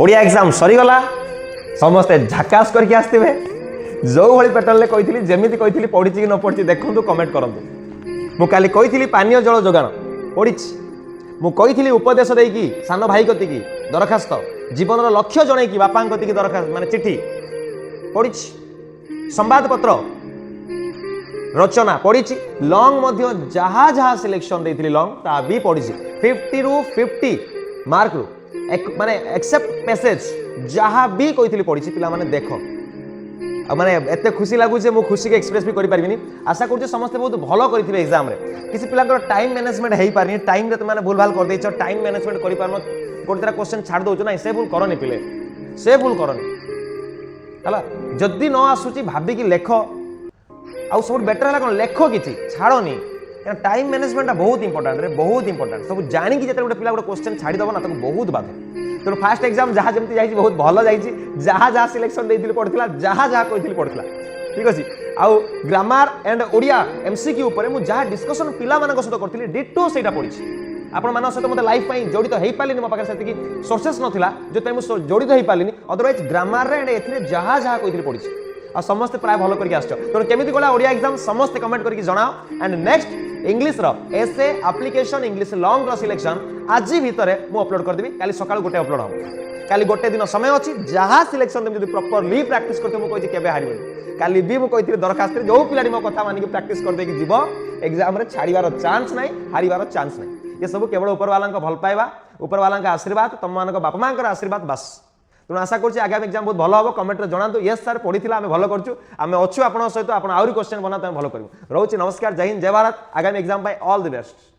Odia exam सरीगला समस्ते झाकास करके आसते जो भाई पैटर्न कही जमी कही पढ़ी कि न पढ़ी देखूँ कमेंट करूँ मुझे कही पानीय जल जोगाण पढ़ी मुझे उपदेश देकी सान भाई कतिकी दरखास्त जीवन लक्ष्य जन की बापा कतिकी दरखास्त माने चिठी पढ़ी संवादपत्र रचना पढ़ी लंग जहाँ जहाँ सिलेक्शन देती लंग ता भी पढ़ी 50 रु 50 मार्क रु माने एक्सेप्ट मेसेज जहाँ भी कही पढ़ी पिला माने देख माने एत खुशी लगुच मुझे खुशी के एक्सप्रेस भी करें आशा करुँ समस्त बहुत भल करेंगे एग्जाम किसी पिला टाइम मैनेजमेंट हो पारे टाइम रे तुम भूल भाल कर देछ टाइम मैनेजमेंट कर पार गोटे तरह क्वेश्चन छाड़ दौ ना से भूल करनी पिले से भूल करनी है जदि न आसूची भाविकी लेख आउ सब बेटर है कौन लेख कि छाड़नी टाइम मैनेजमेंट बहुत इंपोर्टेंट रे बहुत इंपोर्टेंट सब जानिकी जो गोटे पिला गोटे क्वेश्चन छाड़ीदेव ना बहुत बाधे तेणु फास्ट एग्जाम जहाँ जमी जाइए बहुत भल जाइए जहाँ जहाँ सिलेक्शन देती पड़ता जहाँ जहाँ कही पड़ता ठीक अच्छे आउ ग्रामर एंड ओडिया एमसीक्यू उपर मुझे जहाँ डिस्कसन पिला सहित करी डिटो से पढ़ी आपण मान सहित मतलब लाइफ जड़ित हो पारे मो पाखे से सोर्सेस नाला जो मुझे जड़ित हो पारे अदरवाइज ग्रामर एंड जहाँ जहाँ कही पढ़ी आ समस्त प्राय भल करके आस तेणु केमी गला ओडिया एग्जाम समस्त कमेंट करके जनाओ and next English essay application English long रो सिलेक्शन आज भितर मु अपलोड करदेवी काली सकाळ गोटे अपलोड हम काली गोटे दिन समय अच्छी जहाँ सिलेक्शन देवी प्रॉपर्ली प्रैक्टिस करते मुझे केवे हारबे काली भी मुझे दरखास्त जो पिलाटी मो कथा मानिक प्रैक्टिस कर देकी जीव एग्जाम रे छाड़ीबार चांस नहीं हारिबार चांस नहीं ये सब केवल ऊपर वाला भल पाइबा ऊपर वाला आशीर्वाद तुम मान बापा माँ आशीर्वाद बास तेणु आशा करुँच आगामी एग्जाम बहुत भल हम कमेंट जनातु यस सर पढ़ी आम भल करूँ आम अच्छु आप सहित आप आहरी क्वेश्चन बना भल करूँ रोचे नमस्कार जय हिंद जय भारत आगामी एग्जाम ऑल द बेस्ट।